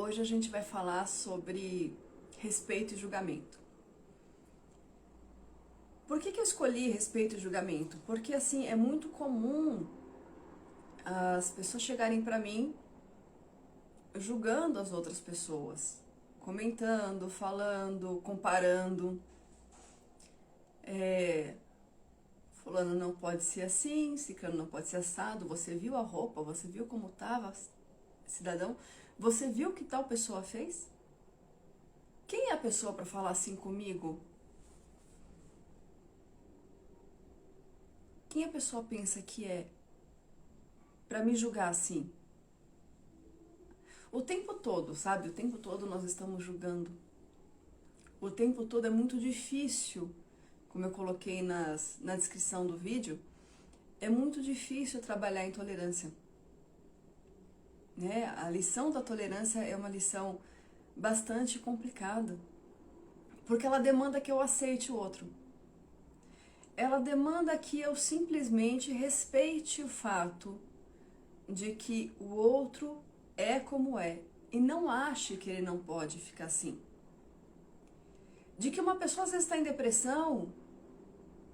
Hoje a gente vai falar sobre respeito e julgamento. Por que eu escolhi respeito e julgamento? Porque assim, é muito comum as pessoas chegarem pra mim julgando as outras pessoas, comentando, falando, comparando. Fulano não pode ser assim, ciclano não pode ser assado, você viu a roupa, você viu como estava, cidadão? Você viu o que tal pessoa fez? Quem é a pessoa para falar assim comigo? Quem a pessoa pensa que é para me julgar assim? O tempo todo, sabe? O tempo todo nós estamos julgando. O tempo todo é muito difícil, como eu coloquei na descrição do vídeo, é muito difícil trabalhar a intolerância. Né? A lição da tolerância é uma lição bastante complicada, porque ela demanda que eu aceite o outro. Ela demanda que eu simplesmente respeite o fato de que o outro é como é e não ache que ele não pode ficar assim. De que uma pessoa às vezes está em depressão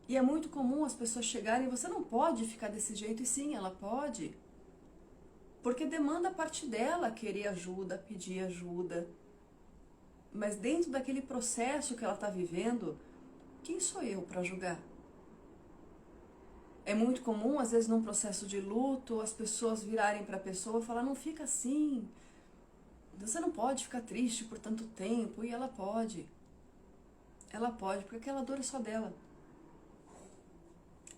e é muito comum as pessoas chegarem e você não pode ficar desse jeito, e sim, ela pode. Porque demanda a parte dela querer ajuda, pedir ajuda. Mas dentro daquele processo que ela está vivendo, quem sou eu para julgar? É muito comum, às vezes, num processo de luto, as pessoas virarem para a pessoa e falar, não fica assim, você não pode ficar triste por tanto tempo, e ela pode. Ela pode, porque aquela dor é só dela.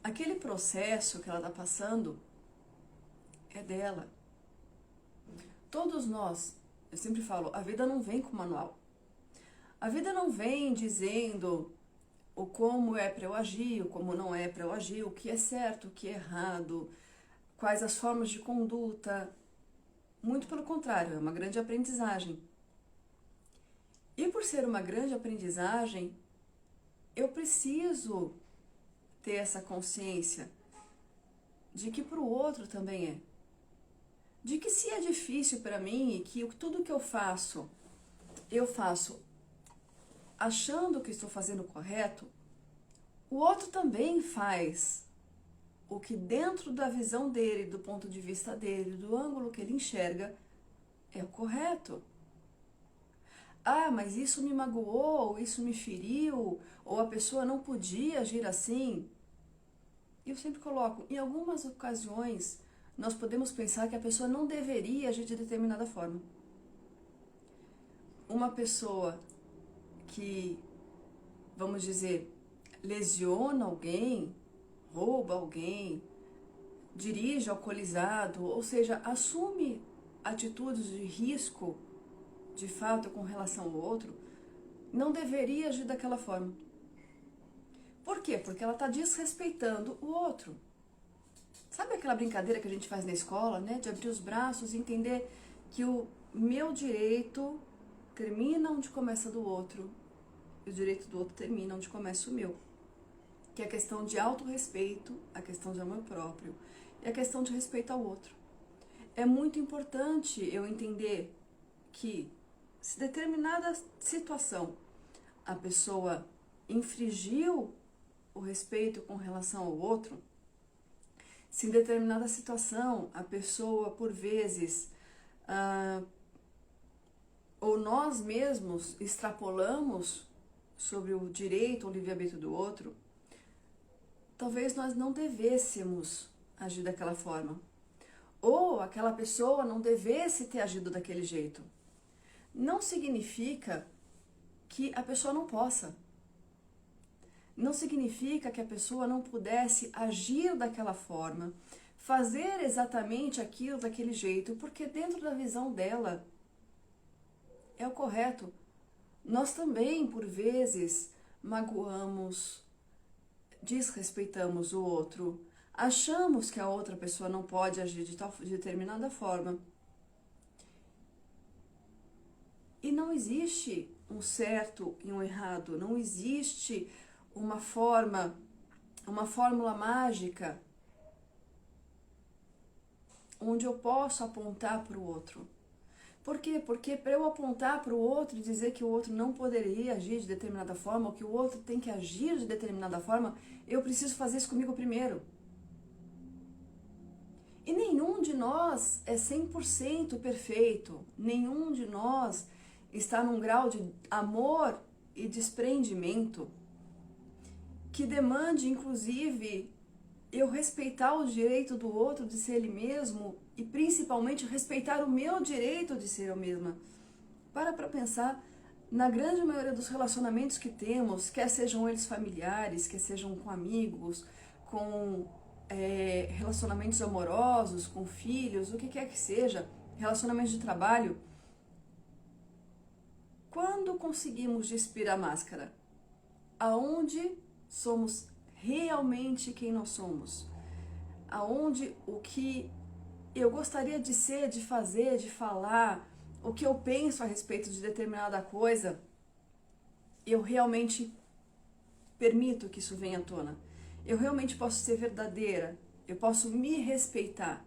Aquele processo que ela está passando é dela. Todos nós, eu sempre falo, a vida não vem com manual. A vida não vem dizendo o como é para eu agir, o como não é para eu agir, o que é certo, o que é errado, quais as formas de conduta. Muito pelo contrário, é uma grande aprendizagem. E por ser uma grande aprendizagem, eu preciso ter essa consciência de que para o outro também é. De que se é difícil para mim e que tudo que eu faço achando que estou fazendo correto, o outro também faz o que dentro da visão dele, do ponto de vista dele, do ângulo que ele enxerga, é o correto. Ah, mas isso me magoou, isso me feriu, ou a pessoa não podia agir assim. Eu sempre coloco, em algumas ocasiões, nós podemos pensar que a pessoa não deveria agir de determinada forma. Uma pessoa que, vamos dizer, lesiona alguém, rouba alguém, dirige alcoolizado, ou seja, assume atitudes de risco, de fato, com relação ao outro, não deveria agir daquela forma. Por quê? Porque ela está desrespeitando o outro. Sabe aquela brincadeira que a gente faz na escola, né? De abrir os braços e entender que o meu direito termina onde começa do outro, e o direito do outro termina onde começa o meu. Que é a questão de autorrespeito, a questão de amor próprio e a questão de respeito ao outro. É muito importante eu entender que se determinada situação a pessoa infringiu o respeito com relação ao outro, se em determinada situação a pessoa, por vezes, ou nós mesmos extrapolamos sobre o direito ou livre-arbítrio do outro, talvez nós não devêssemos agir daquela forma. Ou aquela pessoa não devesse ter agido daquele jeito. Não significa que a pessoa não possa. Não significa que a pessoa não pudesse agir daquela forma, fazer exatamente aquilo daquele jeito, porque dentro da visão dela é o correto. Nós também, por vezes, magoamos, desrespeitamos o outro, achamos que a outra pessoa não pode agir de determinada forma. E não existe um certo e um errado, não existe uma fórmula mágica onde eu posso apontar para o outro. Por quê? Porque para eu apontar para o outro e dizer que o outro não poderia agir de determinada forma, ou que o outro tem que agir de determinada forma, eu preciso fazer isso comigo primeiro. E nenhum de nós é 100% perfeito. Nenhum de nós está num grau de amor e desprendimento que demande, inclusive, eu respeitar o direito do outro de ser ele mesmo e principalmente respeitar o meu direito de ser eu mesma. Para pensar, na grande maioria dos relacionamentos que temos, quer sejam eles familiares, quer sejam com amigos, com relacionamentos amorosos, com filhos, o que quer que seja, relacionamentos de trabalho, quando conseguimos despir a máscara? Aonde somos realmente quem nós somos? Aonde o que eu gostaria de ser, de fazer, de falar, o que eu penso a respeito de determinada coisa, eu realmente permito que isso venha à tona. Eu realmente posso ser verdadeira, eu posso me respeitar.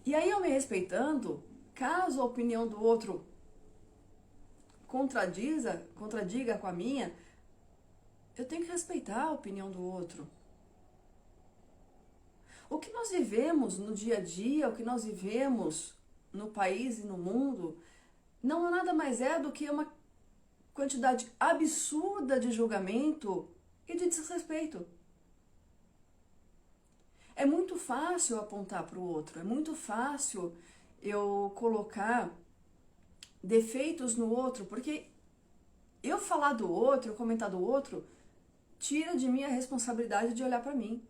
E aí, eu me respeitando, caso a opinião do outro contradiga com a minha, eu tenho que respeitar a opinião do outro. O que nós vivemos no dia a dia, o que nós vivemos no país e no mundo, não é nada mais do que uma quantidade absurda de julgamento e de desrespeito. É muito fácil apontar para o outro, é muito fácil eu colocar defeitos no outro, porque eu falar do outro, eu comentar do outro, tira de mim a responsabilidade de olhar para mim.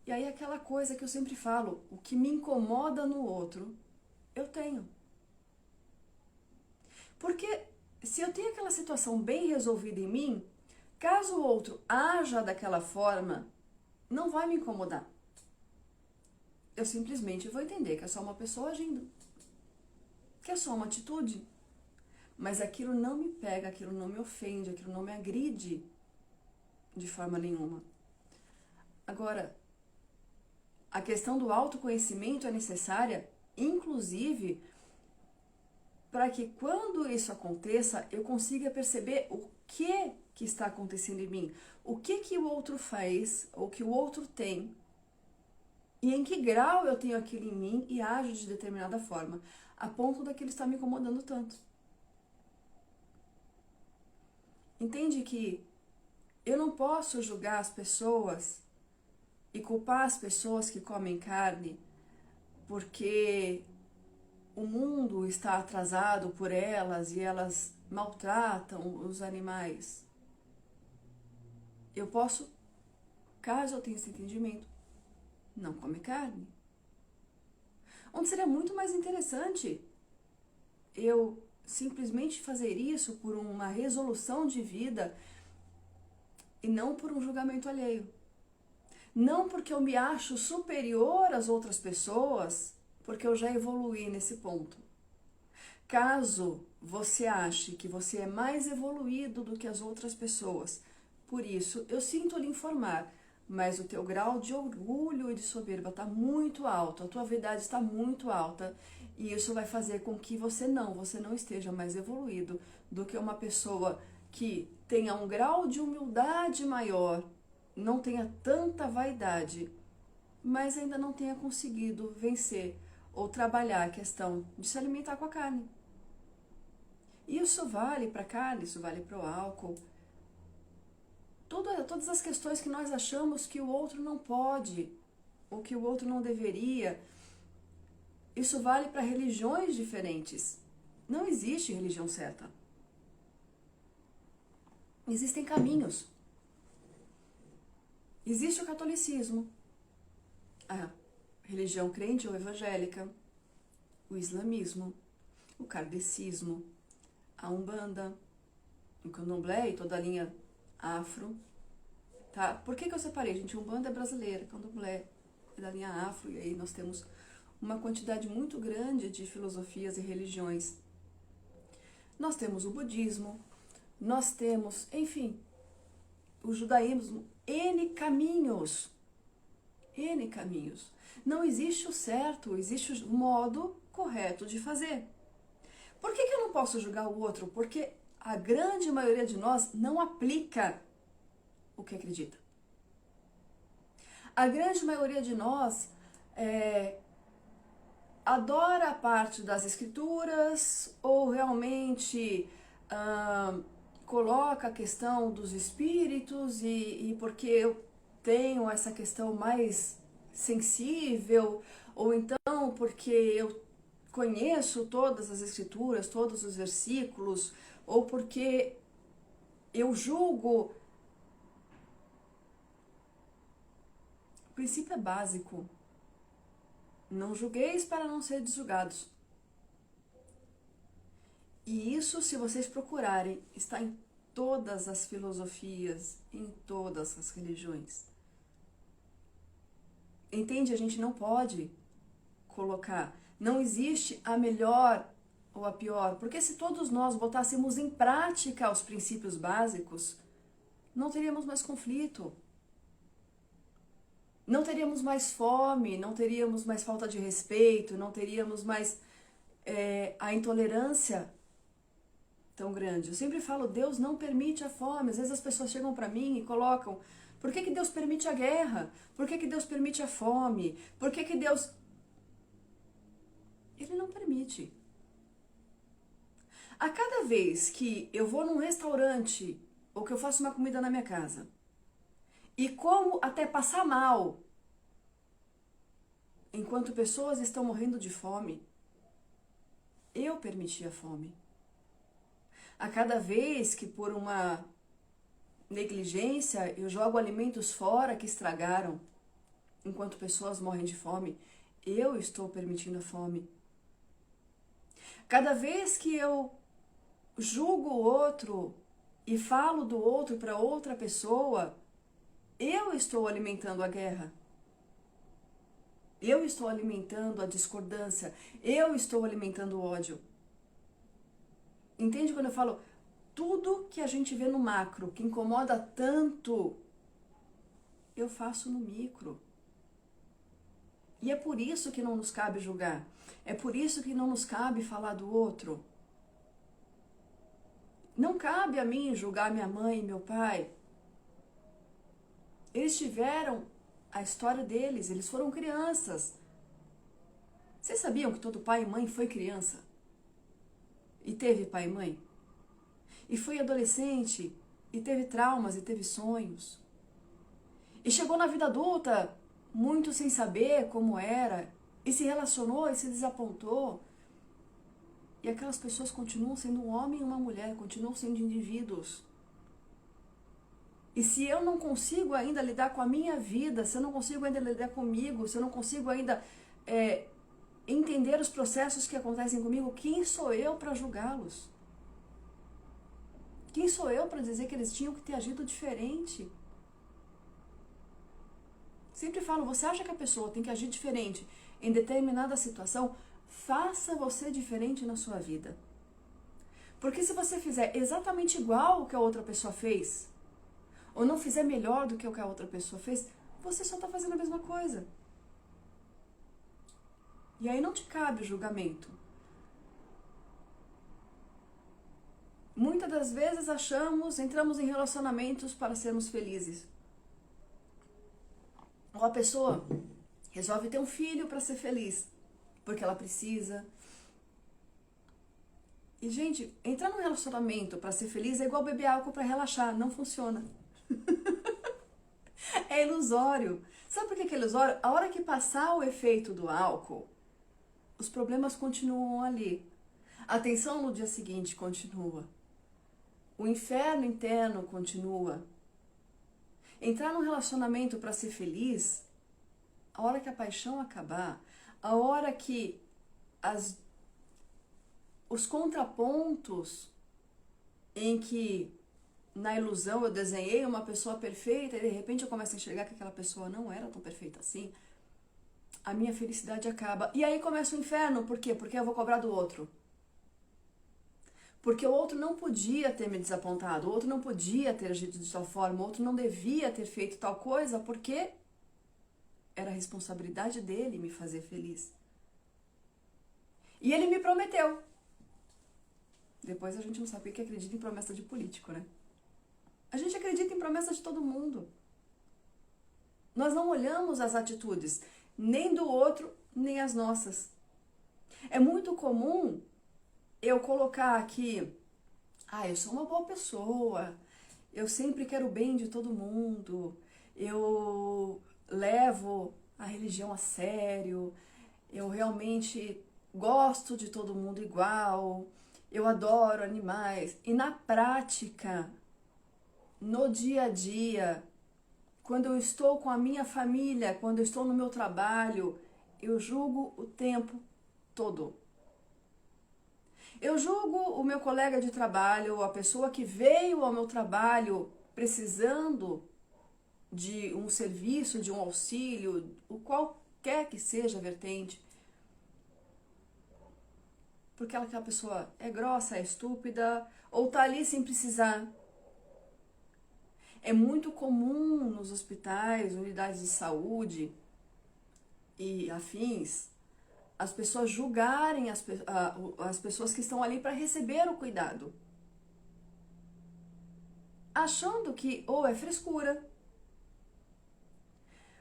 E aí aquela coisa que eu sempre falo, o que me incomoda no outro, eu tenho. Porque se eu tenho aquela situação bem resolvida em mim, caso o outro haja daquela forma, não vai me incomodar. Eu simplesmente vou entender que é só uma pessoa agindo. Que é só uma atitude. Mas aquilo não me pega, aquilo não me ofende, aquilo não me agride de forma nenhuma. Agora, a questão do autoconhecimento é necessária, inclusive, para que quando isso aconteça, eu consiga perceber o que está acontecendo em mim, o que o outro faz, ou que o outro tem, e em que grau eu tenho aquilo em mim e ajo de determinada forma, a ponto daquilo estar me incomodando tanto. Entende que eu não posso julgar as pessoas e culpar as pessoas que comem carne porque o mundo está atrasado por elas e elas maltratam os animais. Eu posso, caso eu tenha esse entendimento, não comer carne. Onde seria muito mais interessante eu simplesmente fazer isso por uma resolução de vida e não por um julgamento alheio. Não porque eu me acho superior às outras pessoas, porque eu já evoluí nesse ponto. Caso você ache que você é mais evoluído do que as outras pessoas, por isso eu sinto lhe informar, mas o teu grau de orgulho e de soberba está muito alto, a tua vaidade está muito alta, e isso vai fazer com que você não esteja mais evoluído do que uma pessoa que tenha um grau de humildade maior, não tenha tanta vaidade, mas ainda não tenha conseguido vencer ou trabalhar a questão de se alimentar com a carne. Isso vale para a carne, isso vale para o álcool. Todas as questões que nós achamos que o outro não pode, ou que o outro não deveria, isso vale para religiões diferentes. Não existe religião certa. Existem caminhos. Existe o catolicismo, a religião crente ou evangélica, o islamismo, o kardecismo, a umbanda, o candomblé e toda a linha afro. Tá? Por que eu separei, gente? Umbanda é brasileira, candomblé é da linha afro, e aí nós temos uma quantidade muito grande de filosofias e religiões. Nós temos o budismo, nós temos, enfim, o judaísmo, N caminhos. N caminhos. Não existe o certo, existe o modo correto de fazer. Por que eu não posso julgar o outro? Porque a grande maioria de nós não aplica o que acredita. A grande maioria de nós adora a parte das escrituras ou realmente coloca a questão dos espíritos e porque eu tenho essa questão mais sensível, ou então porque eu conheço todas as escrituras, todos os versículos, ou porque eu julgo. O princípio é básico. Não julgueis para não ser julgados. E isso, se vocês procurarem, está em todas as filosofias, em todas as religiões. Entende? A gente não pode colocar. Não existe a melhor ou a pior. Porque se todos nós botássemos em prática os princípios básicos, não teríamos mais conflito. Não teríamos mais fome, não teríamos mais falta de respeito, não teríamos mais a intolerância tão grande. Eu sempre falo, Deus não permite a fome. Às vezes as pessoas chegam para mim e colocam, por que Deus permite a guerra? Por que Deus permite a fome? Por que Deus... Ele não permite. A cada vez que eu vou num restaurante ou que eu faço uma comida na minha casa e como até passar mal, enquanto pessoas estão morrendo de fome, eu permiti a fome. A cada vez que por uma negligência eu jogo alimentos fora que estragaram, enquanto pessoas morrem de fome, eu estou permitindo a fome. Cada vez que eu julgo o outro e falo do outro para outra pessoa, eu estou alimentando a guerra. Eu estou alimentando a discordância. Eu estou alimentando o ódio. Entende quando eu falo tudo que a gente vê no macro, que incomoda tanto, eu faço no micro. E é por isso que não nos cabe julgar. É por isso que não nos cabe falar do outro. Não cabe a mim julgar minha mãe e meu pai. Eles tiveram a história deles, eles foram crianças. Vocês sabiam que todo pai e mãe foi criança? E teve pai e mãe? E foi adolescente, e teve traumas, e teve sonhos. E chegou na vida adulta, muito sem saber como era, e se relacionou e se desapontou. E aquelas pessoas continuam sendo um homem e uma mulher, continuam sendo indivíduos. E se eu não consigo ainda lidar com a minha vida, se eu não consigo ainda lidar comigo, se eu não consigo ainda entender os processos que acontecem comigo, quem sou eu para julgá-los? Quem sou eu para dizer que eles tinham que ter agido diferente? Sempre falo, você acha que a pessoa tem que agir diferente em determinada situação? Faça você diferente na sua vida. Porque se você fizer exatamente igual o que a outra pessoa fez, ou não fizer melhor do que o que a outra pessoa fez, você só está fazendo a mesma coisa. E aí não te cabe o julgamento. Muitas das vezes entramos em relacionamentos para sermos felizes. Ou a pessoa resolve ter um filho para ser feliz, porque ela precisa. E, gente, entrar num relacionamento para ser feliz é igual beber álcool para relaxar, não funciona. É ilusório. Sabe por que é ilusório? A hora que passar o efeito do álcool, os problemas continuam ali. A tensão no dia seguinte continua. O inferno interno continua. Entrar num relacionamento para ser feliz, a hora que a paixão acabar, a hora que os contrapontos em que na ilusão eu desenhei uma pessoa perfeita e de repente eu começo a enxergar que aquela pessoa não era tão perfeita assim, a minha felicidade acaba. E aí começa o inferno, por quê? Porque eu vou cobrar do outro. Porque o outro não podia ter me desapontado, o outro não podia ter agido de tal forma, o outro não devia ter feito tal coisa, porque era responsabilidade dele me fazer feliz. E ele me prometeu. Depois a gente não sabia que acredita em promessa de político, né? A gente acredita em promessa de todo mundo. Nós não olhamos as atitudes, nem do outro, nem as nossas. É muito comum eu colocar aqui, eu sou uma boa pessoa, eu sempre quero o bem de todo mundo, eu levo a religião a sério, eu realmente gosto de todo mundo igual, eu adoro animais. E na prática, no dia a dia, quando eu estou com a minha família, quando eu estou no meu trabalho, eu julgo o tempo todo. Eu julgo o meu colega de trabalho, a pessoa que veio ao meu trabalho precisando de um serviço, de um auxílio, o qualquer que seja a vertente. Porque aquela pessoa é grossa, é estúpida, ou tá ali sem precisar. É muito comum nos hospitais, unidades de saúde e afins, as pessoas julgarem as pessoas que estão ali para receber o cuidado, achando que ou é frescura.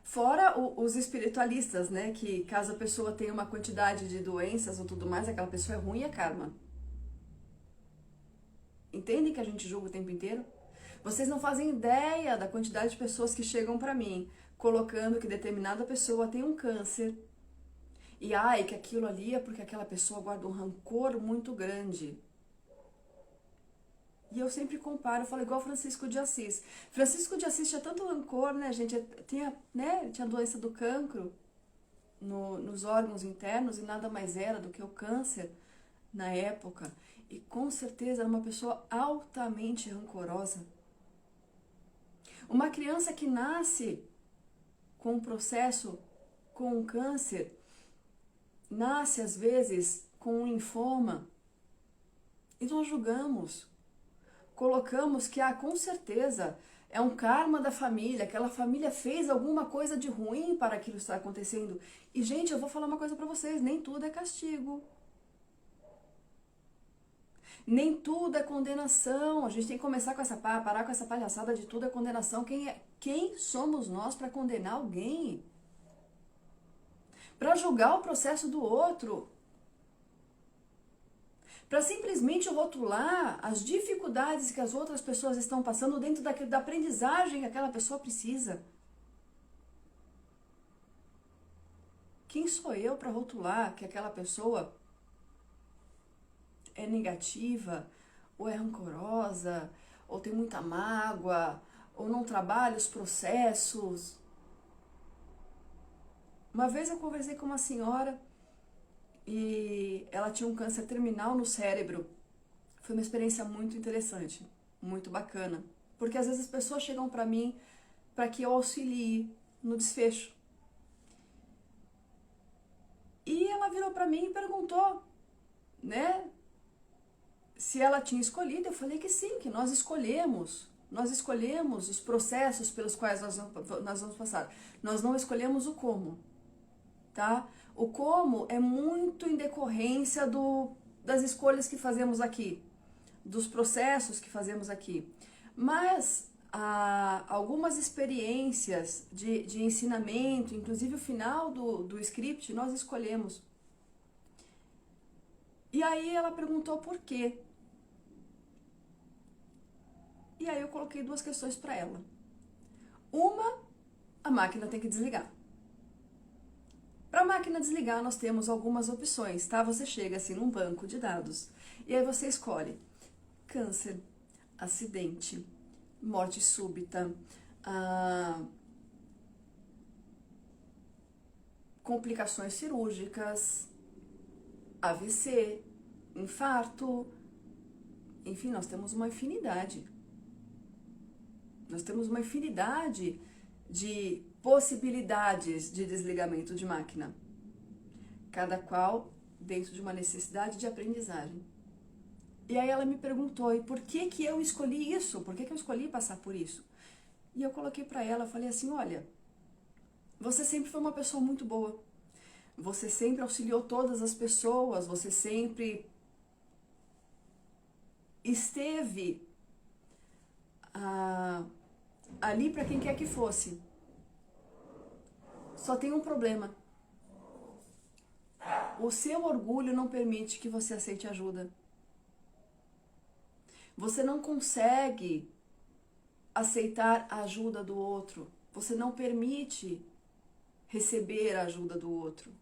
Fora os espiritualistas, né, que caso a pessoa tenha uma quantidade de doenças ou tudo mais, aquela pessoa é ruim e é karma. Entendem que a gente julga o tempo inteiro? Vocês não fazem ideia da quantidade de pessoas que chegam para mim colocando que determinada pessoa tem um câncer e que aquilo ali é porque aquela pessoa guarda um rancor muito grande. E eu sempre comparo, eu falo igual Francisco de Assis. Francisco de Assis tinha tanto rancor, né, gente? Tinha a doença do cancro nos órgãos internos e nada mais era do que o câncer na época. E com certeza era uma pessoa altamente rancorosa. Uma criança que nasce com um processo, com um câncer, nasce às vezes com um linfoma e nós julgamos. Colocamos que, com certeza, é um karma da família, aquela família fez alguma coisa de ruim para aquilo estar acontecendo. E, gente, eu vou falar uma coisa para vocês, nem tudo é castigo. Nem tudo é condenação. A gente tem que começar com parar com essa palhaçada de tudo é condenação. Quem somos nós para condenar alguém? Para julgar o processo do outro? Para simplesmente rotular as dificuldades que as outras pessoas estão passando dentro da aprendizagem que aquela pessoa precisa. Quem sou eu para rotular que aquela pessoa é negativa, ou é rancorosa, ou tem muita mágoa, ou não trabalha os processos? Uma vez eu conversei com uma senhora e ela tinha um câncer terminal no cérebro. Foi uma experiência muito interessante, muito bacana. Porque às vezes as pessoas chegam para mim para que eu auxilie no desfecho. E ela virou para mim e perguntou, né, se ela tinha escolhido. Eu falei que sim, que nós escolhemos. Nós escolhemos os processos pelos quais nós vamos passar. Nós não escolhemos o como, tá? O como é muito em decorrência das escolhas que fazemos aqui, dos processos que fazemos aqui. Mas algumas experiências de ensinamento, inclusive o final do script, nós escolhemos. E aí ela perguntou por quê. E aí eu coloquei duas questões para ela. Uma, a máquina tem que desligar. Para a máquina desligar, nós temos algumas opções, tá? Você chega assim num banco de dados e aí você escolhe câncer, acidente, morte súbita, complicações cirúrgicas, AVC, infarto, enfim, nós temos uma infinidade. Nós temos uma infinidade de possibilidades de desligamento de máquina, cada qual dentro de uma necessidade de aprendizagem. E aí ela me perguntou, e por que que eu escolhi isso? Por que que eu escolhi passar por isso? E eu coloquei para ela, eu falei assim, olha, Você sempre foi uma pessoa muito boa. Você sempre auxiliou todas as pessoas, você sempre esteve ali para quem quer que fosse. Só tem um problema. O seu orgulho não permite que você aceite ajuda. Você não consegue aceitar a ajuda do outro. Você não permite receber a ajuda do outro.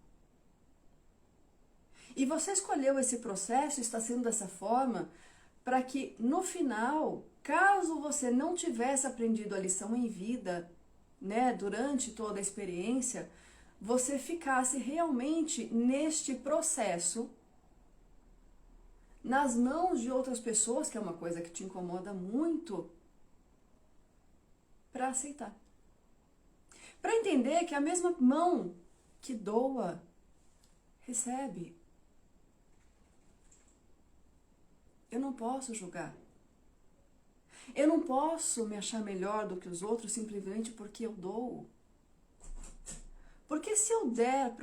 E você escolheu esse processo, está sendo dessa forma, para que no final, caso você não tivesse aprendido a lição em vida, né, durante toda a experiência, você ficasse realmente neste processo, nas mãos de outras pessoas, que é uma coisa que te incomoda muito, para aceitar. Para entender que a mesma mão que doa, recebe. Eu não posso julgar. Eu não posso me achar melhor do que os outros simplesmente porque eu dou. Porque se eu der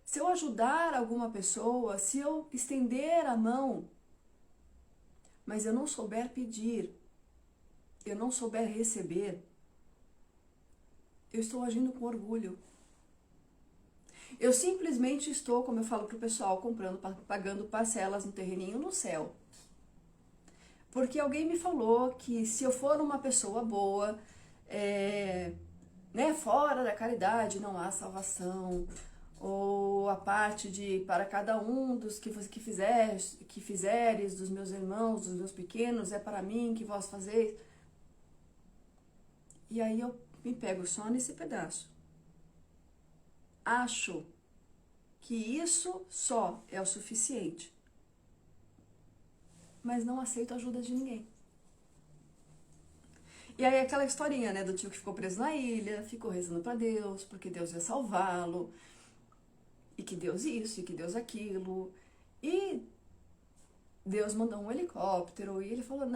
se eu ajudar alguma pessoa, se eu estender a mão, mas eu não souber pedir, eu não souber receber, eu estou agindo com orgulho. Eu simplesmente estou, como eu falo pro pessoal, pagando parcelas no terreninho no céu. Porque alguém me falou que se eu for uma pessoa boa, né, fora da caridade não há salvação, ou a parte de para cada um dos que fizeres, dos meus irmãos, dos meus pequenos, é para mim que vós fazeis. E aí eu me pego só nesse pedaço. Acho que isso só é o suficiente, mas não aceito a ajuda de ninguém. E aí aquela historinha, né, do tio que ficou preso na ilha, ficou rezando para Deus, porque Deus ia salvá-lo, e que Deus isso, e que Deus aquilo, e Deus mandou um helicóptero, e ele falou,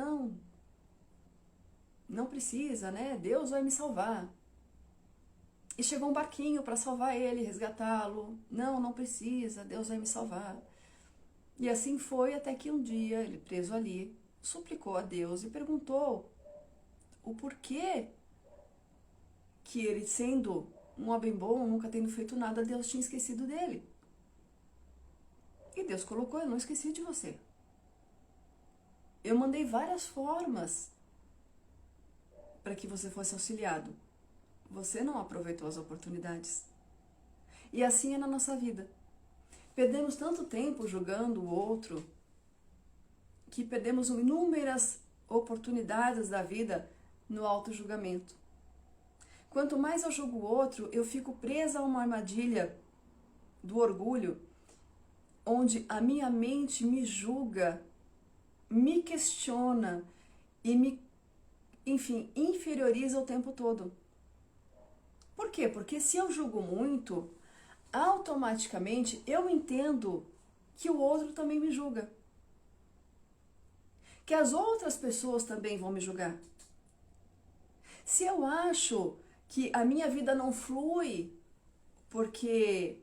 não precisa, né, Deus vai me salvar. E chegou um barquinho para salvar ele, resgatá-lo, não precisa, Deus vai me salvar. E assim foi até que um dia, ele preso ali, suplicou a Deus e perguntou o porquê que ele, sendo um homem bom, nunca tendo feito nada, Deus tinha esquecido dele. E Deus colocou, eu não esqueci de você. Eu mandei várias formas para que você fosse auxiliado. Você não aproveitou as oportunidades. E assim é na nossa vida. Perdemos tanto tempo julgando o outro, que perdemos inúmeras oportunidades da vida no auto-julgamento. Quanto mais eu julgo o outro, eu fico presa a uma armadilha do orgulho, onde a minha mente me julga, me questiona e enfim, inferioriza o tempo todo. Por quê? Porque se eu julgo muito, automaticamente eu entendo que o outro também me julga. Que as outras pessoas também vão me julgar. Se eu acho que a minha vida não flui porque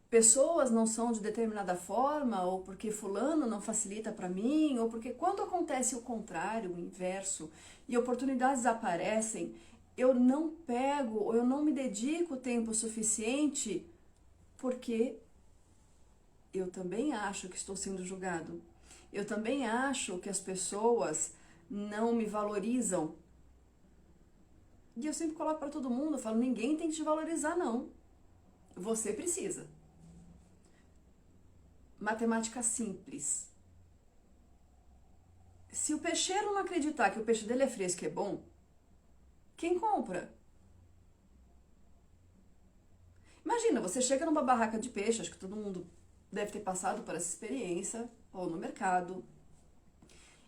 pessoas não são de determinada forma, ou porque fulano não facilita para mim, ou porque quando acontece o contrário, o inverso, e oportunidades aparecem, eu não pego, ou eu não me dedico tempo suficiente, porque eu também acho que estou sendo julgado. Eu também acho que as pessoas não me valorizam. E eu sempre coloco para todo mundo, eu falo, ninguém tem que te valorizar, não. Você precisa. Matemática simples. Se o peixeiro não acreditar que o peixe dele é fresco e é bom, quem compra? Imagina, você chega numa barraca de peixe, acho que todo mundo deve ter passado por essa experiência, ou no mercado,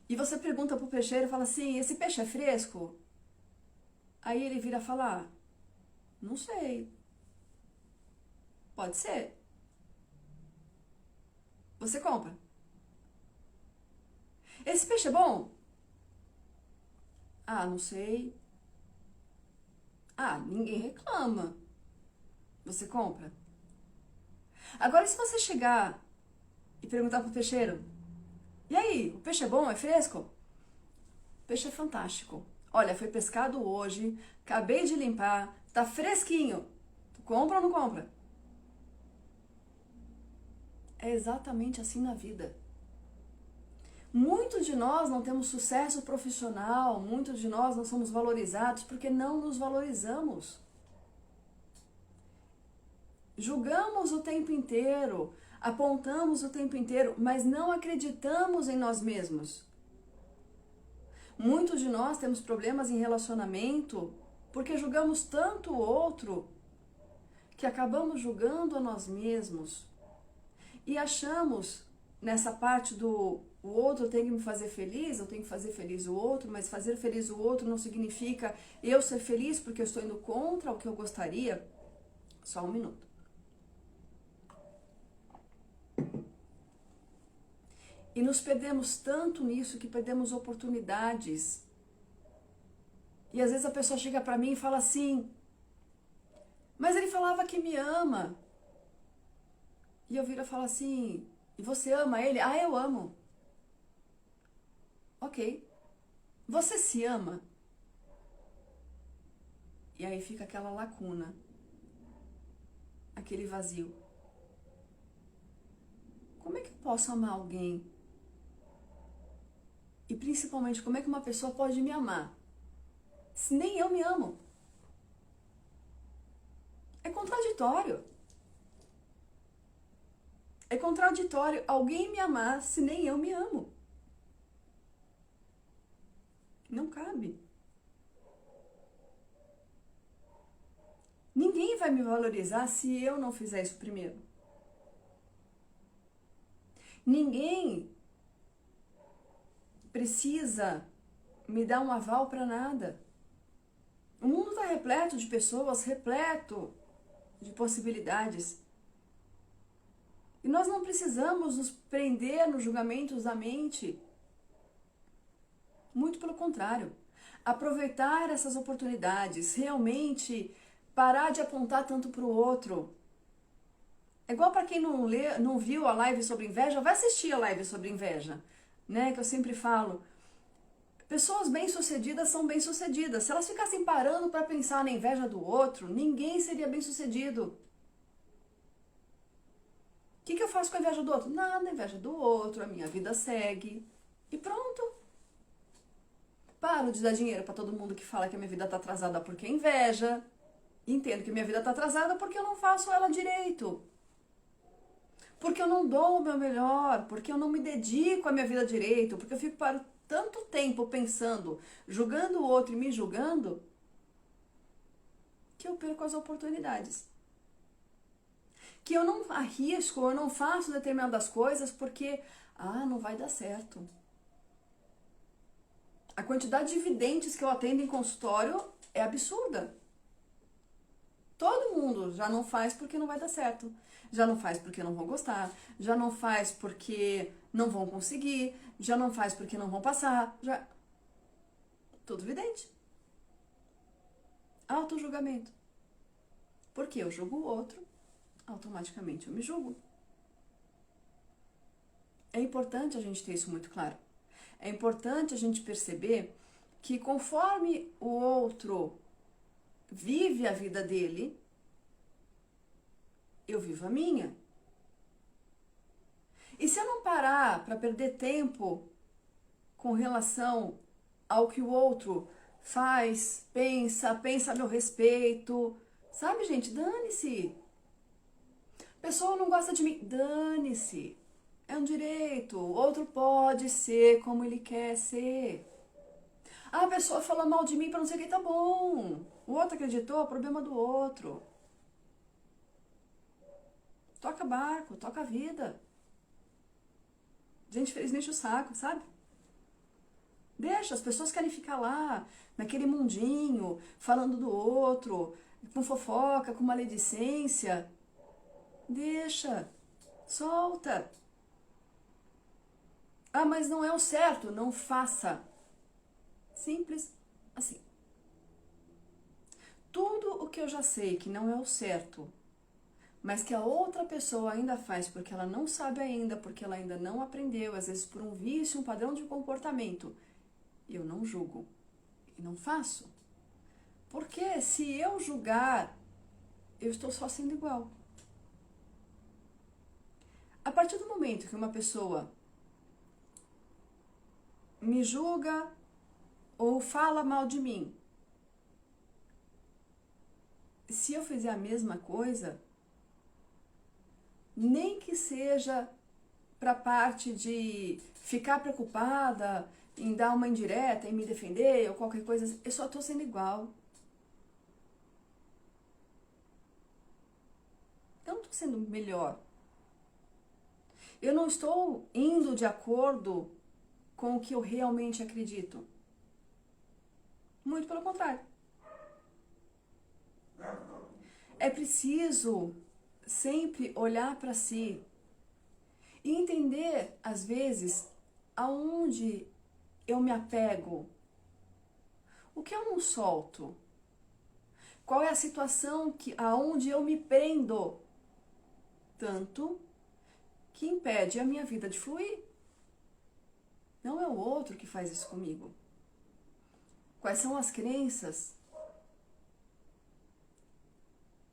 e você pergunta pro peixeiro e fala assim, esse peixe é fresco? Aí ele vira falar, não sei. Pode ser. Você compra. Esse peixe é bom? Ah, não sei. Ah, ninguém reclama. Você compra? Agora, e se você chegar e perguntar pro peixeiro, e aí, o peixe é bom, é fresco? O peixe é fantástico. Olha, foi pescado hoje, acabei de limpar, tá fresquinho. Tu compra ou não compra? É exatamente assim na vida. Muitos de nós não temos sucesso profissional, muitos de nós não somos valorizados porque não nos valorizamos. Julgamos o tempo inteiro, apontamos o tempo inteiro, mas não acreditamos em nós mesmos. Muitos de nós temos problemas em relacionamento porque julgamos tanto o outro que acabamos julgando a nós mesmos e achamos nessa parte do o outro tem que me fazer feliz, eu tenho que fazer feliz o outro, mas fazer feliz o outro não significa eu ser feliz porque eu estou indo contra o que eu gostaria. Só um minuto. E nos perdemos tanto nisso que perdemos oportunidades. E às vezes a pessoa chega pra mim e fala assim, mas ele falava que me ama. E eu viro e falo assim, e você ama ele? Ah, eu amo. Ok. Você se ama? E aí fica aquela lacuna, aquele vazio. Como é que eu posso amar alguém? E principalmente, como é que uma pessoa pode me amar se nem eu me amo? É contraditório. É contraditório alguém me amar se nem eu me amo. Não cabe. Ninguém vai me valorizar se eu não fizer isso primeiro. Ninguém precisa me dar um aval para nada. O mundo está repleto de pessoas, repleto de possibilidades. E nós não precisamos nos prender nos julgamentos da mente. Muito pelo contrário. Aproveitar essas oportunidades, realmente parar de apontar tanto para o outro. É igual para quem não viu a live sobre inveja, vai assistir a live sobre inveja, né? Que eu sempre falo. Pessoas bem-sucedidas são bem-sucedidas. Se elas ficassem parando para pensar na inveja do outro, ninguém seria bem-sucedido. O que eu faço com a inveja do outro? Nada, a inveja do outro, a minha vida segue. E pronto. Paro de dar dinheiro para todo mundo que fala que a minha vida está atrasada porque é inveja. Entendo que minha vida está atrasada porque eu não faço ela direito. Porque eu não dou o meu melhor, porque eu não me dedico à minha vida direito, porque eu fico tanto tempo pensando, julgando o outro e me julgando, que eu perco as oportunidades. Que eu não arrisco, eu não faço determinadas coisas porque, não vai dar certo. A quantidade de videntes que eu atendo em consultório é absurda. Todo mundo já não faz porque não vai dar certo. Já não faz porque não vão gostar. Já não faz porque não vão conseguir. Já não faz porque não vão passar. Tudo vidente. Auto-julgamento. Porque eu julgo o outro, automaticamente eu me julgo. É importante a gente ter isso muito claro. É importante a gente perceber que conforme o outro vive a vida dele, eu vivo a minha. E se eu não parar para perder tempo com relação ao que o outro faz, pensa a meu respeito, sabe, gente? Dane-se. A pessoa não gosta de mim, dane-se. É um direito. O outro pode ser como ele quer ser. A pessoa fala mal de mim para não sei o que, tá bom. O outro acreditou, problema do outro. Toca barco, toca a vida. Gente feliz não enche o saco, sabe? Deixa, as pessoas querem ficar lá, naquele mundinho, falando do outro, com fofoca, com maledicência. Deixa, solta. Mas não é o certo, não faça. Simples assim. tudo o que eu já sei que não é o certo, mas que a outra pessoa ainda faz porque ela não sabe ainda, porque ela ainda não aprendeu, às vezes por um vício, um padrão de comportamento, eu não julgo e não faço. Porque se eu julgar, eu estou só sendo igual. A partir do momento que uma pessoa me julga ou fala mal de mim, se eu fizer a mesma coisa, nem que seja para a parte de ficar preocupada em dar uma indireta, em me defender ou qualquer coisa, eu só estou sendo igual. Eu não estou sendo melhor. Eu não estou indo de acordo com o que eu realmente acredito. Muito pelo contrário. É preciso sempre olhar para si e entender, às vezes, aonde eu me apego, o que eu não solto, qual é a situação aonde eu me prendo tanto que impede a minha vida de fluir. Não é o outro que faz isso comigo. Quais são as crenças?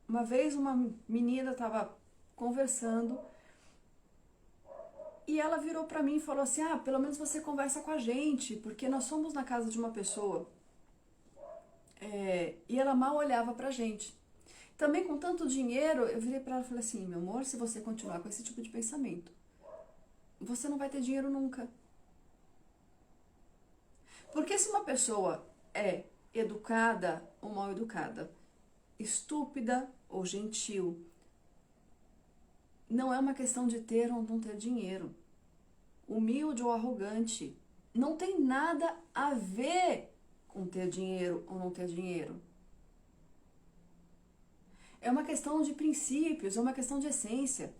Uma vez uma menina estava conversando e ela virou para mim e falou assim: ah, pelo menos você conversa com a gente, porque nós fomos na casa de uma pessoa e ela mal olhava pra gente. Também com tanto dinheiro, eu virei para ela e falei assim: meu amor, se você continuar com esse tipo de pensamento, você não vai ter dinheiro nunca. Porque se uma pessoa é educada ou mal educada, estúpida ou gentil, não é uma questão de ter ou não ter dinheiro. Humilde ou arrogante, não tem nada a ver com ter dinheiro ou não ter dinheiro. É uma questão de princípios, é uma questão de essência.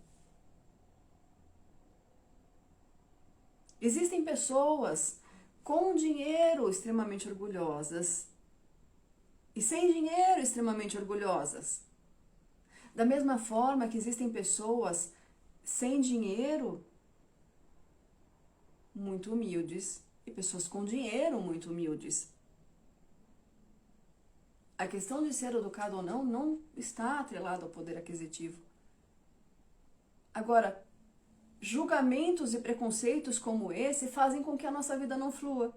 Existem pessoas com dinheiro extremamente orgulhosas e sem dinheiro extremamente orgulhosas. Da mesma forma que existem pessoas sem dinheiro muito humildes e pessoas com dinheiro muito humildes. A questão de ser educado ou não está atrelado ao poder aquisitivo. Agora, julgamentos e preconceitos como esse fazem com que a nossa vida não flua.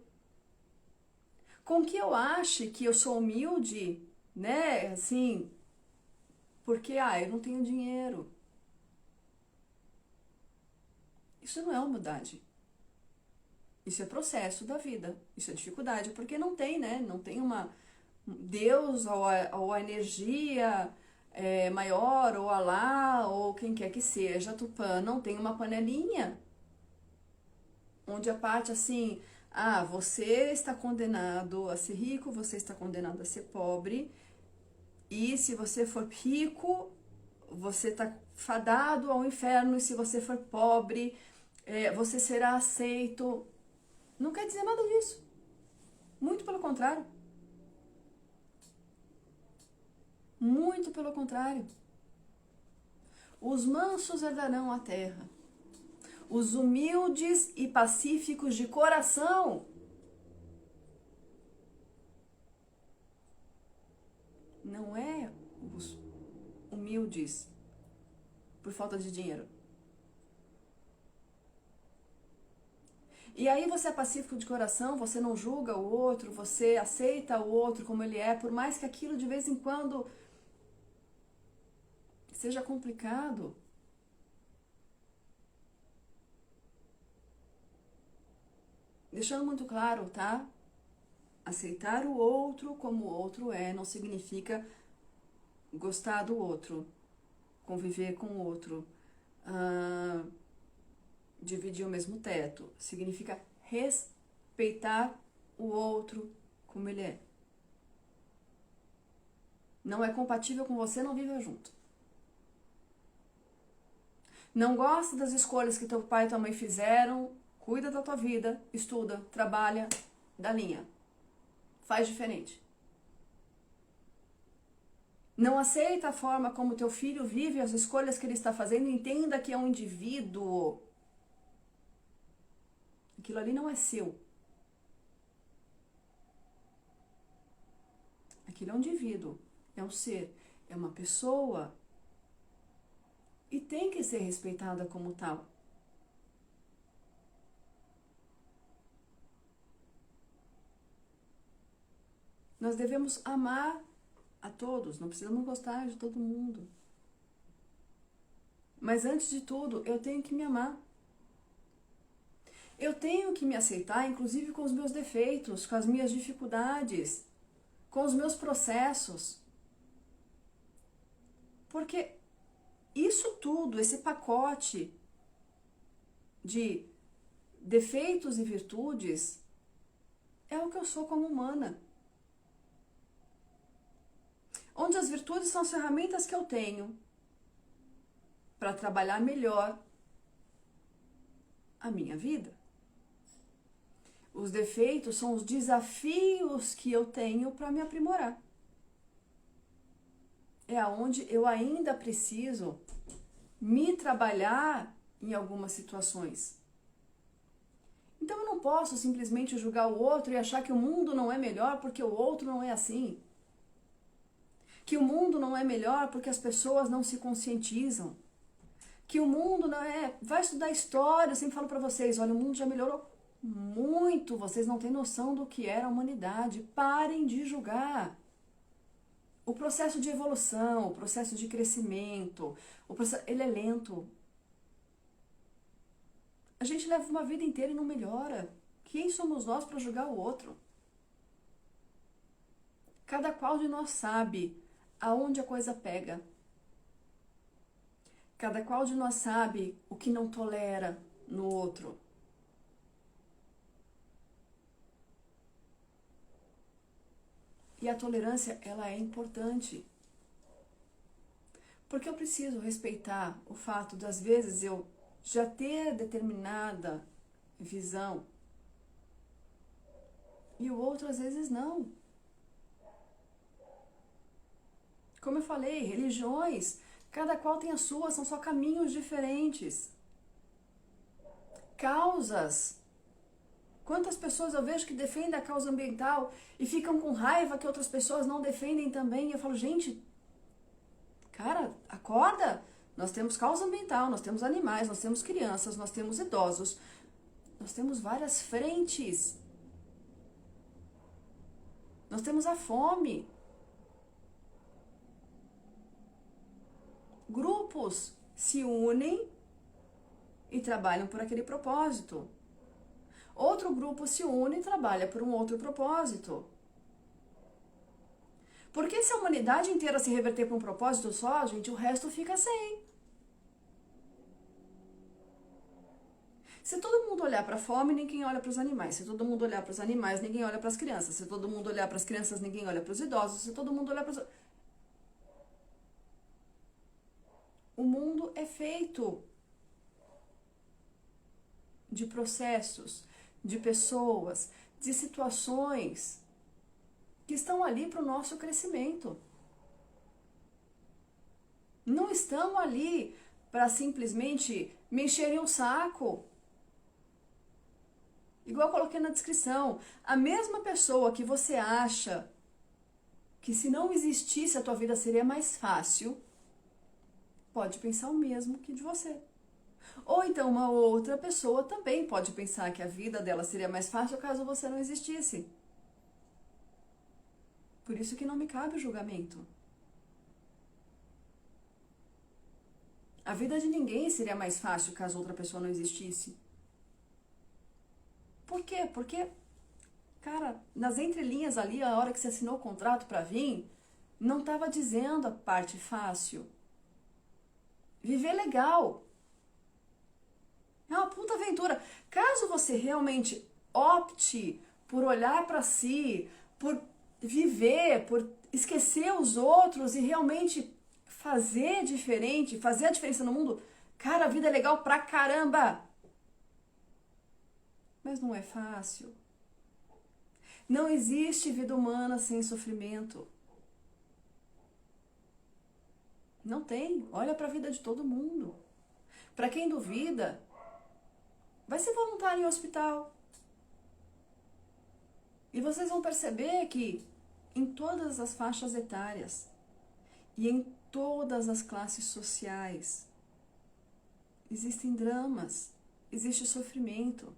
Com que eu ache que eu sou humilde, né, assim, porque, eu não tenho dinheiro. Isso não é humildade. Isso é processo da vida. Isso é dificuldade, porque não tem, né, não tem uma Deus ou a energia maior, ou Alá, ou quem quer que seja, Tupã, não tem uma panelinha onde a parte assim, você está condenado a ser rico, você está condenado a ser pobre, e se você for rico, você está fadado ao inferno, e se você for pobre, você será aceito. Não quer dizer nada disso. Muito pelo contrário. Muito pelo contrário. Os mansos herdarão a terra. Os humildes e pacíficos de coração. Não é os humildes por falta de dinheiro. E aí você é pacífico de coração, você não julga o outro, você aceita o outro como ele é, por mais que aquilo de vez em quando seja complicado. Deixando muito claro, tá? Aceitar o outro como o outro é não significa gostar do outro, conviver com o outro, dividir o mesmo teto. Significa respeitar o outro como ele é. Não é compatível com você, não viva junto. Não gosta das escolhas que teu pai e tua mãe fizeram, cuida da tua vida, estuda, trabalha, dá linha. Faz diferente. Não aceita a forma como teu filho vive, as escolhas que ele está fazendo, entenda que é um indivíduo. Aquilo ali não é seu. Aquilo é um indivíduo, é um ser, é uma pessoa. E tem que ser respeitada como tal. Nós devemos amar a todos, não precisamos gostar de todo mundo. Mas antes de tudo, eu tenho que me amar. Eu tenho que me aceitar, inclusive com os meus defeitos, com as minhas dificuldades, com os meus processos. Porque isso tudo, esse pacote de defeitos e virtudes, é o que eu sou como humana. Onde as virtudes são as ferramentas que eu tenho para trabalhar melhor a minha vida. Os defeitos são os desafios que eu tenho para me aprimorar. É aonde eu ainda preciso me trabalhar em algumas situações. Então eu não posso simplesmente julgar o outro e achar que o mundo não é melhor porque o outro não é assim. Que o mundo não é melhor porque as pessoas não se conscientizam. Que o mundo não é... Vai estudar história, eu sempre falo para vocês, olha, o mundo já melhorou muito, vocês não têm noção do que era a humanidade. Parem de julgar. O processo de evolução, o processo de crescimento, ele é lento. A gente leva uma vida inteira e não melhora. Quem somos nós para julgar o outro? Cada qual de nós sabe aonde a coisa pega. Cada qual de nós sabe o que não tolera no outro. E a tolerância, ela é importante. Porque eu preciso respeitar o fato de, às vezes, eu já ter determinada visão e o outro, às vezes, não. Como eu falei, religiões, cada qual tem a sua, são só caminhos diferentes. Causas. Quantas pessoas eu vejo que defendem a causa ambiental e ficam com raiva que outras pessoas não defendem também. E eu falo, gente, cara, acorda. Nós temos causa ambiental, nós temos animais, nós temos crianças, nós temos idosos. Nós temos várias frentes. Nós temos a fome. Grupos se unem e trabalham por aquele propósito. Outro grupo se une e trabalha por um outro propósito. Porque se a humanidade inteira se reverter para um propósito só, gente, o resto fica sem. Se todo mundo olhar para a fome, ninguém olha para os animais. Se todo mundo olhar para os animais, ninguém olha para as crianças. Se todo mundo olhar para as crianças, ninguém olha para os idosos. Se todo mundo olhar para os... O mundo é feito de processos, de pessoas, de situações que estão ali para o nosso crescimento. Não estão ali para simplesmente me encherem o saco. Igual eu coloquei na descrição, a mesma pessoa que você acha que se não existisse a tua vida seria mais fácil, pode pensar o mesmo que de você. Ou então uma outra pessoa também pode pensar que a vida dela seria mais fácil caso você não existisse. Por isso que não me cabe o julgamento. A vida de ninguém seria mais fácil caso outra pessoa não existisse. Por quê? Porque, cara, nas entrelinhas ali, a hora que você assinou o contrato para vir, não estava dizendo a parte fácil. Viver legal. É uma puta aventura. Caso você realmente opte por olhar para si, por viver, por esquecer os outros e realmente fazer diferente, fazer a diferença no mundo, cara, a vida é legal pra caramba. Mas não é fácil. Não existe vida humana sem sofrimento. Não tem. Olha para a vida de todo mundo. Para quem duvida, vai ser voluntário em hospital. E vocês vão perceber que em todas as faixas etárias e em todas as classes sociais existem dramas, existe sofrimento.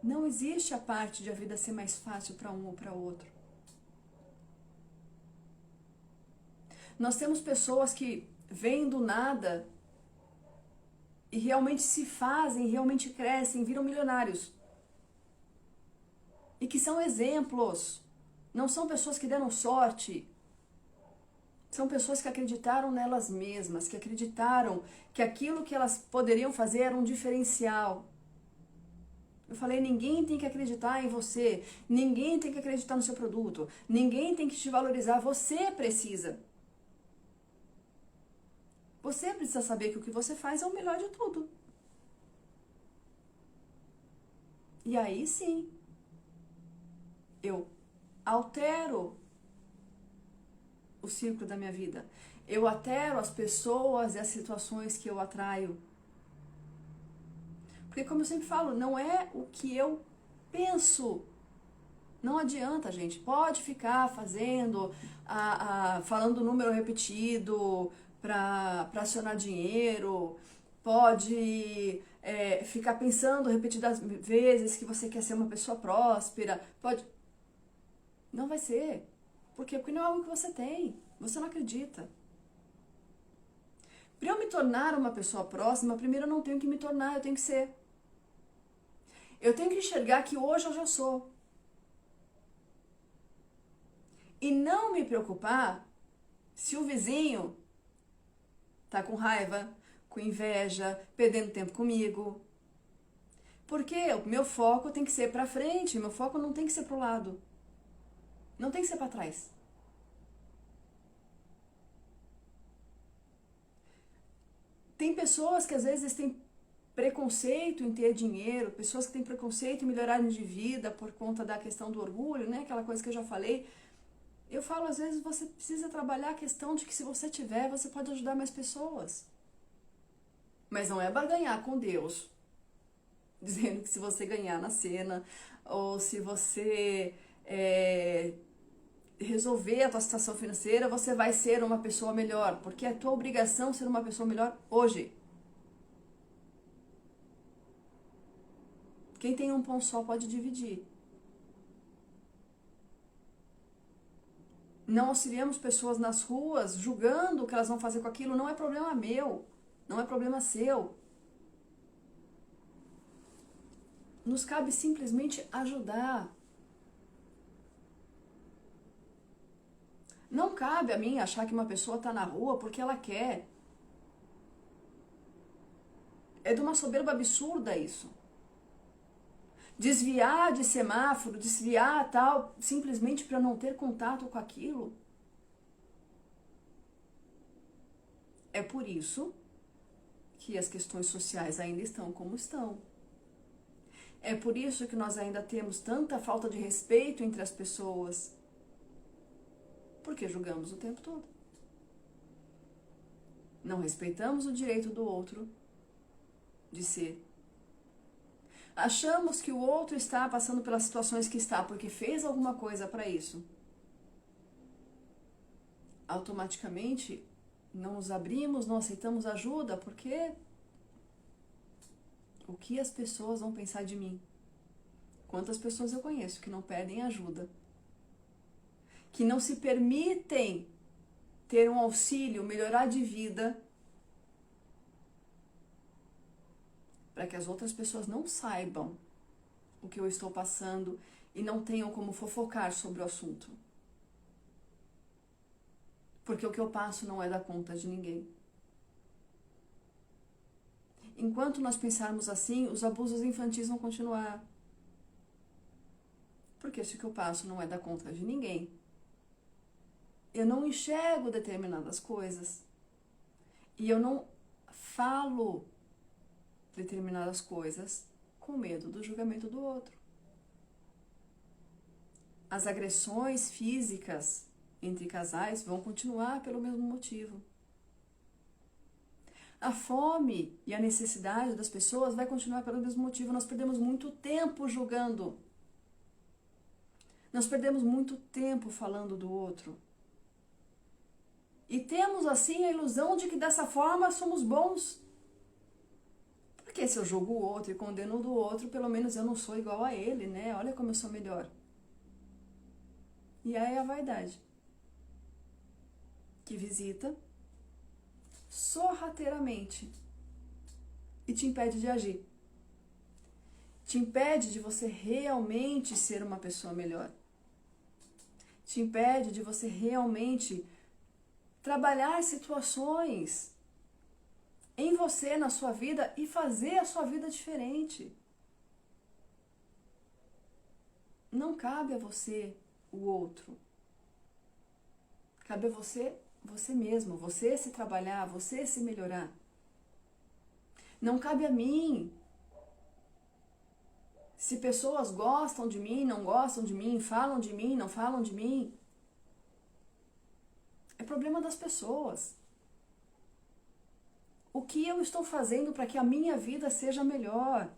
Não existe a parte de a vida ser mais fácil para um ou para outro. Nós temos pessoas que vêm do nada e realmente se fazem, realmente crescem, viram milionários. E que são exemplos. Não são pessoas que deram sorte. São pessoas que acreditaram nelas mesmas, que acreditaram que aquilo que elas poderiam fazer era um diferencial. Eu falei, ninguém tem que acreditar em você, ninguém tem que acreditar no seu produto, ninguém tem que te valorizar, você precisa. Você precisa saber que o que você faz é o melhor de tudo. E aí sim, eu altero o círculo da minha vida. Eu altero as pessoas e as situações que eu atraio. Porque como eu sempre falo, não é o que eu penso. Não adianta, gente. Pode ficar fazendo, falando número repetido para acionar dinheiro. Pode ficar pensando repetidas vezes que você quer ser uma pessoa próspera. Pode. Não vai ser. Por quê? Porque não é algo que você tem. Você não acredita. Para eu me tornar uma pessoa próxima, primeiro eu não tenho que me tornar, eu tenho que ser. Eu tenho que enxergar que hoje eu já sou. E não me preocupar se o vizinho tá com raiva, com inveja, perdendo tempo comigo. Porque o meu foco tem que ser para frente, meu foco não tem que ser pro lado. Não tem que ser para trás. Tem pessoas que às vezes têm preconceito em ter dinheiro, pessoas que têm preconceito em melhorarem de vida por conta da questão do orgulho, né? Aquela coisa que eu já falei. Eu falo, às vezes você precisa trabalhar a questão de que se você tiver, você pode ajudar mais pessoas. Mas não é barganhar com Deus, dizendo que se você ganhar na cena, ou se você resolver a tua situação financeira, você vai ser uma pessoa melhor, porque é tua obrigação ser uma pessoa melhor hoje. Quem tem um pão só pode dividir. Não auxiliamos pessoas nas ruas julgando o que elas vão fazer com aquilo, não é problema meu, não é problema seu. Nos cabe simplesmente ajudar. Não cabe a mim achar que uma pessoa está na rua porque ela quer. É de uma soberba absurda isso. Desviar de semáforo, desviar tal, simplesmente para não ter contato com aquilo. É por isso que as questões sociais ainda estão como estão. É por isso que nós ainda temos tanta falta de respeito entre as pessoas. Porque julgamos o tempo todo. Não respeitamos o direito do outro de ser. Achamos que o outro está passando pelas situações que está porque fez alguma coisa para isso. Automaticamente não nos abrimos, não aceitamos ajuda, porque o que as pessoas vão pensar de mim? Quantas pessoas eu conheço que não pedem ajuda, que não se permitem ter um auxílio, melhorar de vida, para que as outras pessoas não saibam o que eu estou passando e não tenham como fofocar sobre o assunto. Porque o que eu passo não é da conta de ninguém. Enquanto nós pensarmos assim, os abusos infantis vão continuar. Porque se o que eu passo não é da conta de ninguém, eu não enxergo determinadas coisas e eu não falo determinadas coisas com medo do julgamento do outro. As agressões físicas entre casais vão continuar pelo mesmo motivo. A fome e a necessidade das pessoas vai continuar pelo mesmo motivo. Nós perdemos muito tempo julgando. Nós perdemos muito tempo falando do outro. E temos assim a ilusão de que dessa forma somos bons. Porque se eu julgo o outro e condeno o do outro, pelo menos eu não sou igual a ele, né? Olha como eu sou melhor. E aí é a vaidade, que visita sorrateiramente e te impede de agir. Te impede de você realmente ser uma pessoa melhor. Te impede de você realmente trabalhar situações em você, na sua vida, e fazer a sua vida diferente. Não cabe a você o outro. Cabe a você mesmo, você se trabalhar, você se melhorar. Não cabe a mim se pessoas gostam de mim, não gostam de mim, falam de mim, não falam de mim. É problema das pessoas. O que eu estou fazendo para que a minha vida seja melhor?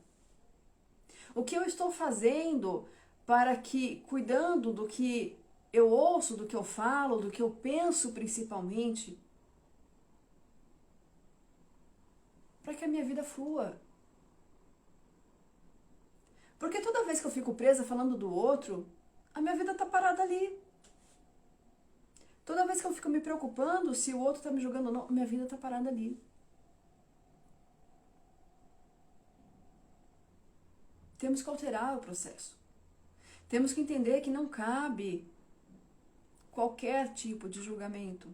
O que eu estou fazendo para que, cuidando do que eu ouço, do que eu falo, do que eu penso principalmente, para que a minha vida flua? Porque toda vez que eu fico presa falando do outro, a minha vida está parada ali. Toda vez que eu fico me preocupando se o outro está me julgando ou não, minha vida está parada ali. Temos que alterar o processo. Temos que entender que não cabe qualquer tipo de julgamento.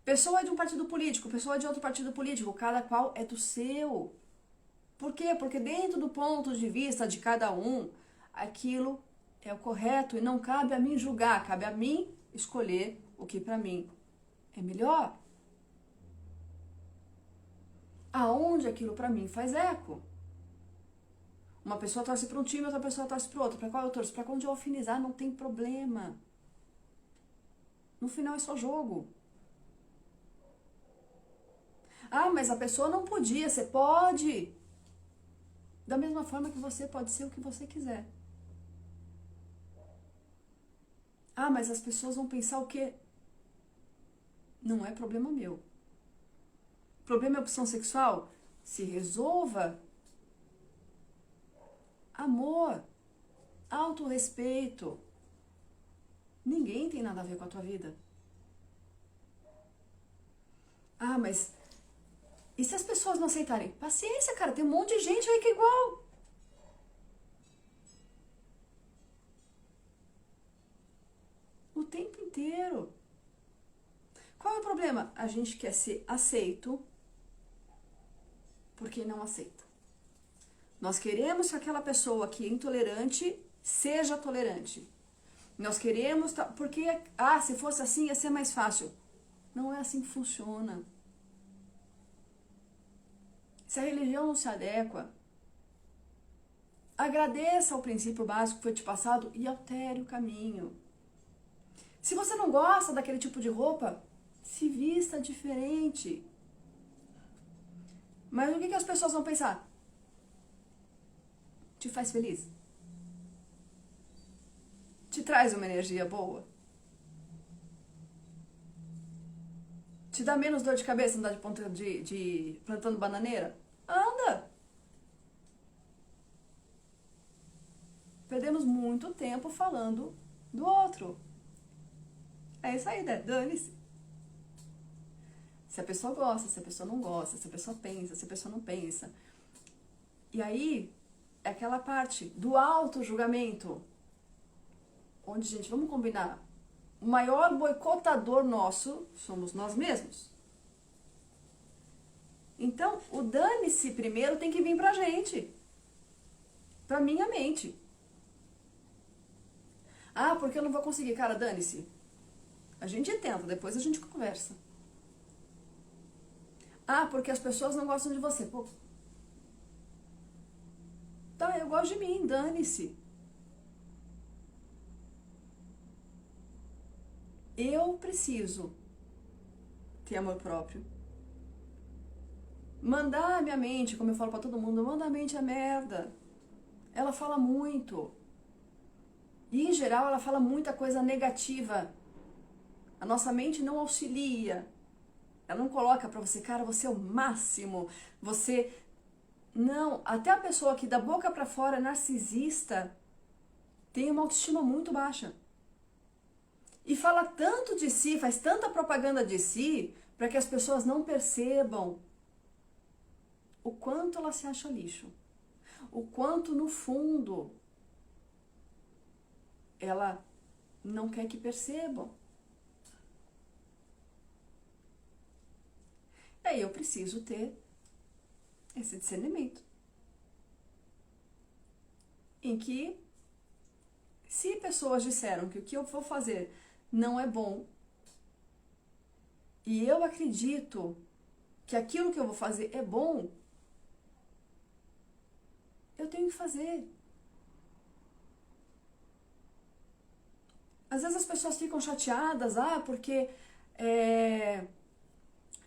Pessoa é de um partido político, pessoa é de outro partido político, cada qual é do seu. Por quê? Porque dentro do ponto de vista de cada um, aquilo é o correto e não cabe a mim julgar, cabe a mim escolher o que para mim é melhor. Aonde aquilo para mim faz eco. Uma pessoa torce para um time, outra pessoa torce para o outro. Para qual eu torço? Para onde eu afinizar, não tem problema. No final é só jogo. Ah, mas a pessoa não podia, você pode. Da mesma forma que você pode ser o que você quiser. Ah, mas as pessoas vão pensar o quê? Não é problema meu. Problema é opção sexual? Se resolva. Amor, autorrespeito. Ninguém tem nada a ver com a tua vida. Ah, mas e se as pessoas não aceitarem? Paciência, cara, tem um monte de gente aí que é igual. O tempo inteiro. Qual é o problema? A gente quer ser aceito porque não aceita. Nós queremos que aquela pessoa que é intolerante seja tolerante. Nós queremos, porque, se fosse assim ia ser mais fácil. Não é assim que funciona. Se a religião não se adequa, agradeça ao princípio básico que foi te passado e altere o caminho. Se você não gosta daquele tipo de roupa, se vista diferente. Mas o que as pessoas vão pensar? Te faz feliz? Te traz uma energia boa? Te dá menos dor de cabeça andar de ponta de plantando bananeira? Anda! Perdemos muito tempo falando do outro. É isso aí, né? Dane-se. Se a pessoa gosta, se a pessoa não gosta, se a pessoa pensa, se a pessoa não pensa. E aí, é aquela parte do auto-julgamento. Onde, gente, vamos combinar, o maior boicotador nosso somos nós mesmos. Então, o dane-se primeiro tem que vir pra gente. Pra minha mente. Ah, porque eu não vou conseguir, cara, dane-se. A gente tenta, depois a gente conversa. Ah, porque as pessoas não gostam de você. Pô. Tá, eu gosto de mim, dane-se. Eu preciso ter amor próprio. Mandar a minha mente, como eu falo pra todo mundo, manda a mente a merda. Ela fala muito. E em geral ela fala muita coisa negativa. A nossa mente não auxilia. Ela não coloca pra você, cara, você é o máximo. Você... Não, até a pessoa que da boca pra fora é narcisista tem uma autoestima muito baixa. E fala tanto de si, faz tanta propaganda de si, para que as pessoas não percebam o quanto ela se acha lixo. O quanto, no fundo, ela não quer que percebam. E aí eu preciso ter esse discernimento. Em que, se pessoas disseram que o que eu vou fazer não é bom, e eu acredito que aquilo que eu vou fazer é bom, eu tenho que fazer. Às vezes as pessoas ficam chateadas, porque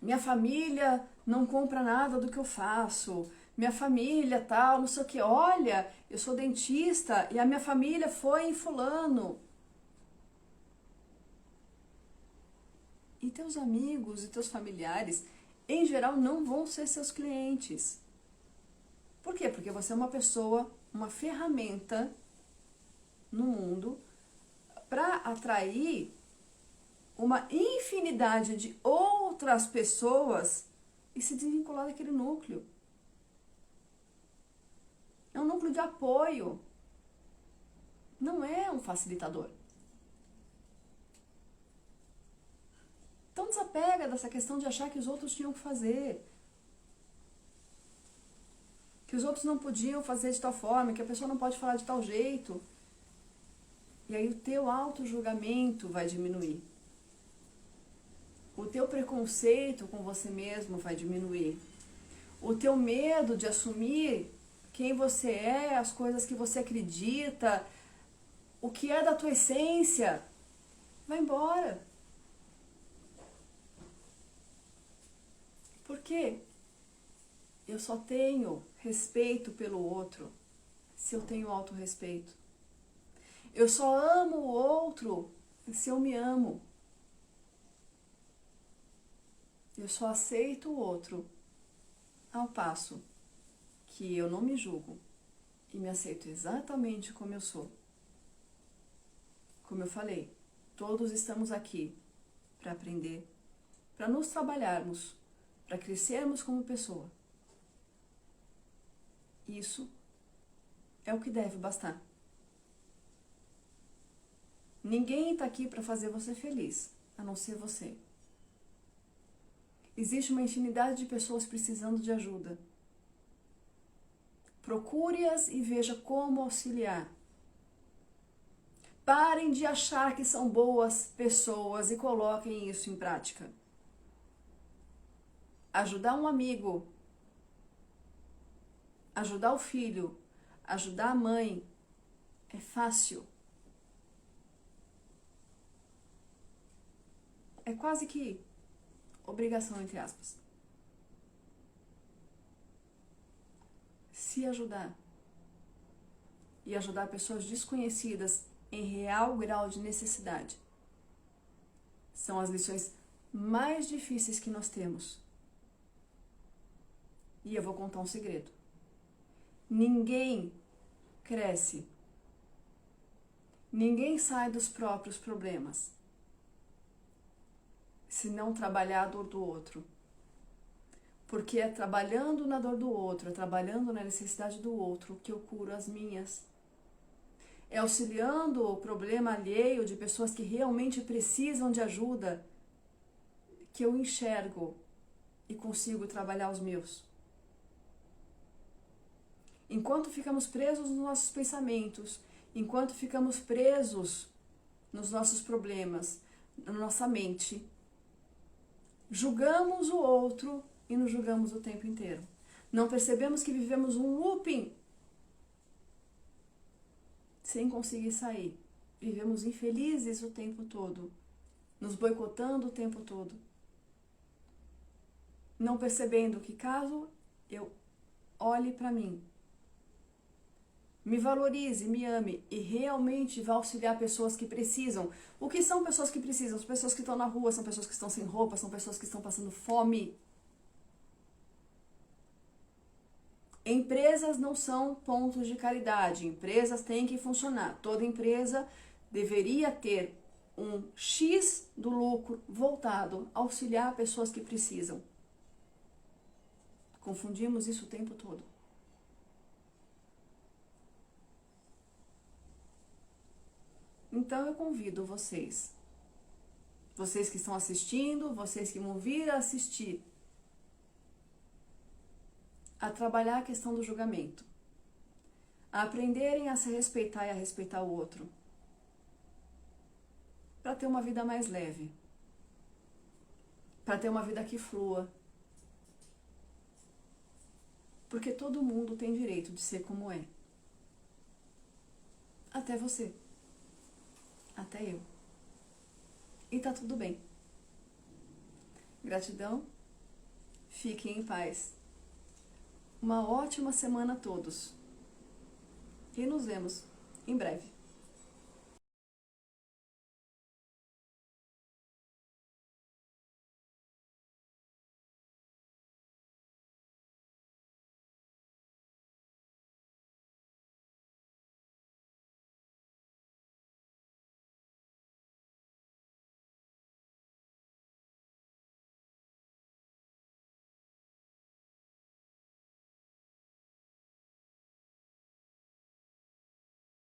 minha família não compra nada do que eu faço, minha família tal, não sei o que. Olha, eu sou dentista e a minha família foi em fulano. E teus amigos e teus familiares, em geral, não vão ser seus clientes. Por quê? Porque você é uma pessoa, uma ferramenta no mundo para atrair uma infinidade de outras pessoas e se desvincular daquele núcleo. É um núcleo de apoio. Não é um facilitador. Então desapega dessa questão de achar que os outros tinham que fazer. Que os outros não podiam fazer de tal forma, que a pessoa não pode falar de tal jeito. E aí o teu auto-julgamento vai diminuir. O teu preconceito com você mesmo vai diminuir. O teu medo de assumir quem você é, as coisas que você acredita, o que é da tua essência, vai embora. Por quê? Eu só tenho respeito pelo outro se eu tenho autorrespeito. Eu só amo o outro se eu me amo. Eu só aceito o outro ao passo que eu não me julgo e me aceito exatamente como eu sou. Como eu falei, todos estamos aqui para aprender, para nos trabalharmos, para crescermos como pessoa. Isso é o que deve bastar. Ninguém está aqui para fazer você feliz, a não ser você. Existe uma infinidade de pessoas precisando de ajuda. Procure-as e veja como auxiliar. Parem de achar que são boas pessoas e coloquem isso em prática. Ajudar um amigo, ajudar o filho, ajudar a mãe, é fácil. É quase que obrigação, entre aspas. Se ajudar e ajudar pessoas desconhecidas em real grau de necessidade são as lições mais difíceis que nós temos. E eu vou contar um segredo. Ninguém cresce. Ninguém sai dos próprios problemas se não trabalhar a dor do outro. Porque é trabalhando na dor do outro, é trabalhando na necessidade do outro que eu curo as minhas. É auxiliando o problema alheio de pessoas que realmente precisam de ajuda que eu enxergo e consigo trabalhar os meus. Enquanto ficamos presos nos nossos pensamentos, enquanto ficamos presos nos nossos problemas, na nossa mente, julgamos o outro e nos julgamos o tempo inteiro. Não percebemos que vivemos um looping sem conseguir sair. Vivemos infelizes o tempo todo. nos boicotando o tempo todo, não percebendo que caso eu olhe para mim, me valorize, me ame e realmente vá auxiliar pessoas que precisam. O que são pessoas que precisam? São pessoas que estão na rua, são pessoas que estão sem roupa, são pessoas que estão passando fome. Empresas não são pontos de caridade, empresas têm que funcionar. Toda empresa deveria ter um X do lucro voltado a auxiliar pessoas que precisam. Confundimos isso o tempo todo. Então eu convido vocês que estão assistindo, vocês que vão vir a assistir, a trabalhar a questão do julgamento, a aprenderem a se respeitar e a respeitar o outro, para ter uma vida mais leve, para ter uma vida que flua, porque todo mundo tem direito de ser como é, até você, até eu, e tá tudo bem. Gratidão, fiquem em paz. Uma ótima semana a todos. E nos vemos em breve.